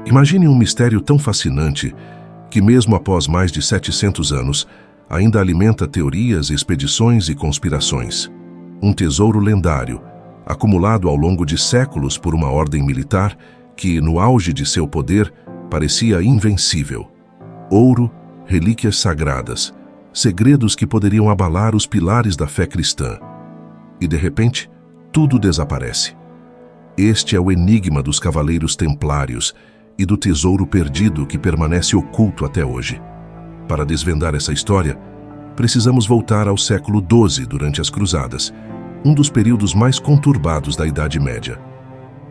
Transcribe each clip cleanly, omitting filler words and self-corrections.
Imagine um mistério tão fascinante que, mesmo após mais de 700 anos, ainda alimenta teorias, expedições e conspirações. Um tesouro lendário, acumulado ao longo de séculos por uma ordem militar que, no auge de seu poder, parecia invencível. Ouro, relíquias sagradas, segredos que poderiam abalar os pilares da fé cristã. E, de repente, tudo desaparece. Este é o enigma dos Cavaleiros Templários e do tesouro perdido que permanece oculto até hoje. Para desvendar essa história, precisamos voltar ao século XII durante as Cruzadas, um dos períodos mais conturbados da Idade Média.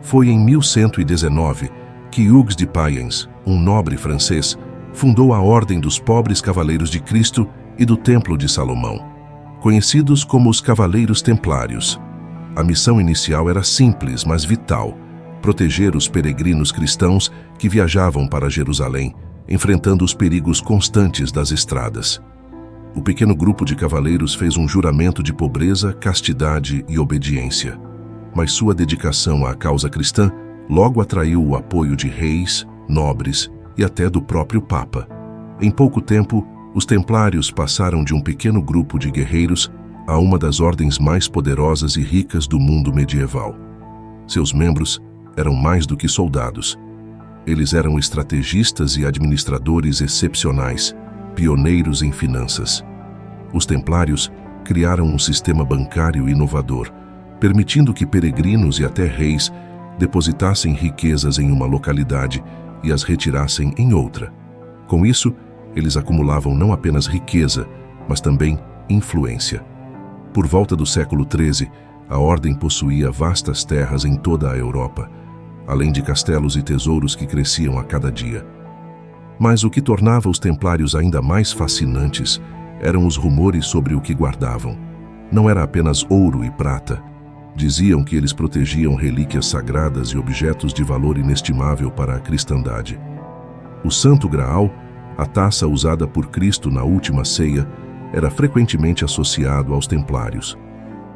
Foi em 1119 que Hugues de Payens, um nobre francês, fundou a Ordem dos Pobres Cavaleiros de Cristo e do Templo de Salomão, conhecidos como os Cavaleiros Templários. A missão inicial era simples, mas vital: proteger os peregrinos cristãos que viajavam para Jerusalém, enfrentando os perigos constantes das estradas. O pequeno grupo de cavaleiros fez um juramento de pobreza, castidade e obediência. Mas sua dedicação à causa cristã logo atraiu o apoio de reis, nobres e até do próprio Papa. Em pouco tempo, os templários passaram de um pequeno grupo de guerreiros a uma das ordens mais poderosas e ricas do mundo medieval. Seus membros eram mais do que soldados. Eles eram estrategistas e administradores excepcionais, pioneiros em finanças. Os templários criaram um sistema bancário inovador, permitindo que peregrinos e até reis depositassem riquezas em uma localidade e as retirassem em outra. Com isso, eles acumulavam não apenas riqueza, mas também influência. Por volta do século XIII, a ordem possuía vastas terras em toda a Europa, além de castelos e tesouros que cresciam a cada dia. Mas o que tornava os templários ainda mais fascinantes eram os rumores sobre o que guardavam. Não era apenas ouro e prata. Diziam que eles protegiam relíquias sagradas e objetos de valor inestimável para a cristandade. O Santo Graal, a taça usada por Cristo na última ceia, era frequentemente associado aos templários.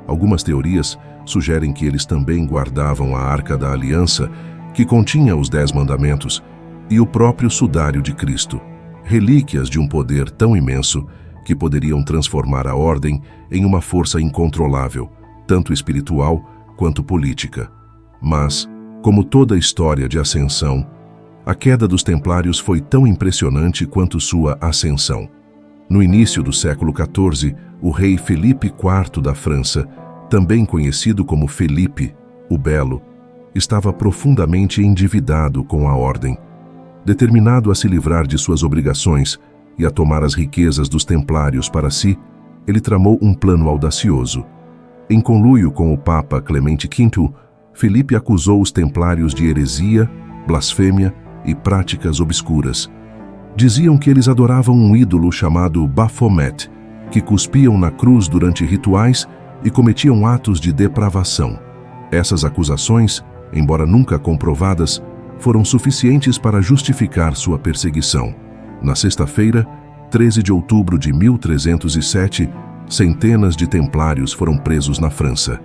Algumas teorias sugerem que eles também guardavam a Arca da Aliança, que continha os 10 mandamentos, e o próprio sudário de Cristo, relíquias de um poder tão imenso que poderiam transformar a ordem em uma força incontrolável, tanto espiritual quanto política. Mas, como toda história de ascensão, a queda dos templários foi tão impressionante quanto sua ascensão. No início do século XIV, o rei Felipe IV da França, também conhecido como Felipe, o Belo, estava profundamente endividado com a ordem. Determinado a se livrar de suas obrigações e a tomar as riquezas dos templários para si, ele tramou um plano audacioso. Em conluio com o Papa Clemente V, Felipe acusou os templários de heresia, blasfêmia e práticas obscuras. Diziam que eles adoravam um ídolo chamado Baphomet, que cuspiam na cruz durante rituais e cometiam atos de depravação. Essas acusações, embora nunca comprovadas, foram suficientes para justificar sua perseguição. Na sexta-feira, 13 de outubro de 1307, centenas de templários foram presos na França.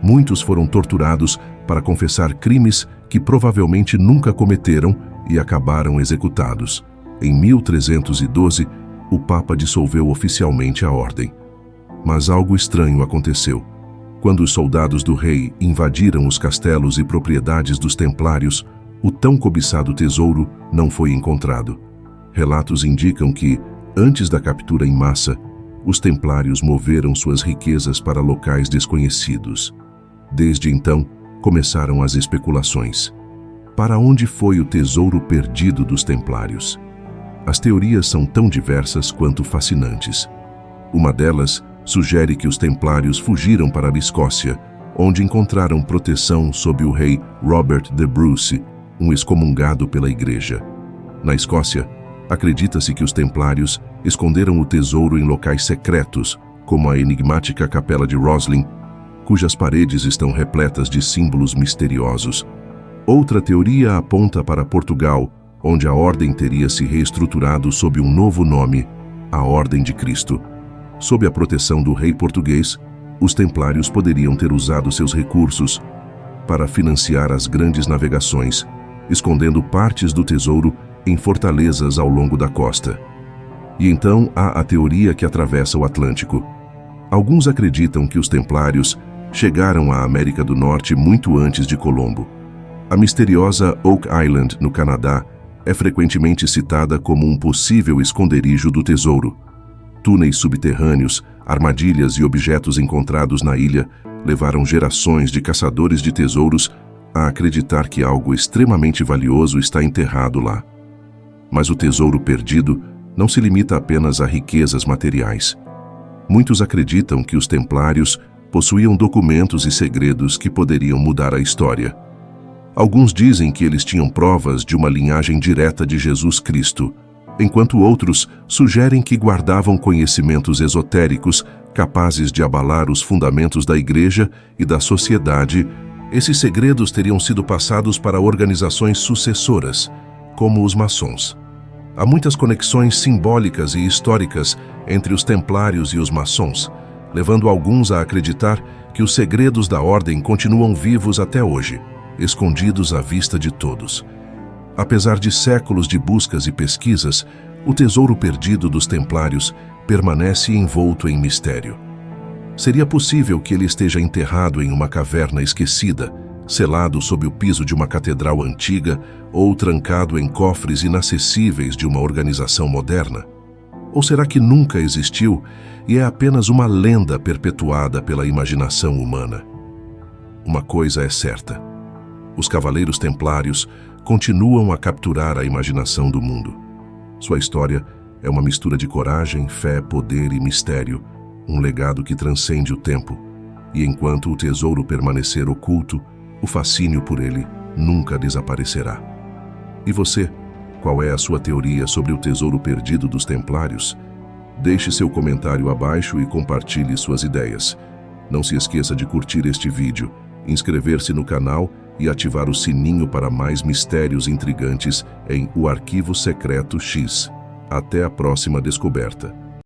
Muitos foram torturados para confessar crimes que provavelmente nunca cometeram e acabaram executados. Em 1312, o Papa dissolveu oficialmente a ordem. Mas algo estranho aconteceu. Quando os soldados do rei invadiram os castelos e propriedades dos templários, o tão cobiçado tesouro não foi encontrado. Relatos indicam que, antes da captura em massa, os templários moveram suas riquezas para locais desconhecidos. Desde então, começaram as especulações. Para onde foi o tesouro perdido dos templários? As teorias são tão diversas quanto fascinantes. Uma delas sugere que os templários fugiram para a Escócia, onde encontraram proteção sob o rei Robert de Bruce, um excomungado pela Igreja. Na Escócia, acredita-se que os templários esconderam o tesouro em locais secretos, como a enigmática Capela de Roslin, cujas paredes estão repletas de símbolos misteriosos. Outra teoria aponta para Portugal, onde a ordem teria se reestruturado sob um novo nome, a Ordem de Cristo. Sob a proteção do rei português, os templários poderiam ter usado seus recursos para financiar as grandes navegações, escondendo partes do tesouro em fortalezas ao longo da costa. E então há a teoria que atravessa o Atlântico. Alguns acreditam que os templários chegaram à América do Norte muito antes de Colombo. A misteriosa Oak Island, no Canadá, é frequentemente citada como um possível esconderijo do tesouro. Túneis subterrâneos, armadilhas e objetos encontrados na ilha levaram gerações de caçadores de tesouros a acreditar que algo extremamente valioso está enterrado lá. Mas o tesouro perdido não se limita apenas a riquezas materiais. Muitos acreditam que os templários possuíam documentos e segredos que poderiam mudar a história. Alguns dizem que eles tinham provas de uma linhagem direta de Jesus Cristo, enquanto outros sugerem que guardavam conhecimentos esotéricos capazes de abalar os fundamentos da igreja e da sociedade. Esses segredos teriam sido passados para organizações sucessoras, como os maçons. Há muitas conexões simbólicas e históricas entre os templários e os maçons, levando alguns a acreditar que os segredos da ordem continuam vivos até hoje, escondidos à vista de todos. Apesar de séculos de buscas e pesquisas, o tesouro perdido dos templários permanece envolto em mistério. Seria possível que ele esteja enterrado em uma caverna esquecida, selado sob o piso de uma catedral antiga ou trancado em cofres inacessíveis de uma organização moderna? Ou será que nunca existiu e é apenas uma lenda perpetuada pela imaginação humana? Uma coisa é certa: os Cavaleiros Templários continuam a capturar a imaginação do mundo. Sua história é uma mistura de coragem, fé, poder e mistério, um legado que transcende o tempo. E enquanto o tesouro permanecer oculto, o fascínio por ele nunca desaparecerá. E você, qual é a sua teoria sobre o tesouro perdido dos Templários? Deixe seu comentário abaixo e compartilhe suas ideias. Não se esqueça de curtir este vídeo, inscrever-se no canal e ativar o sininho para mais mistérios intrigantes em O Arquivo Secreto X. Até a próxima descoberta.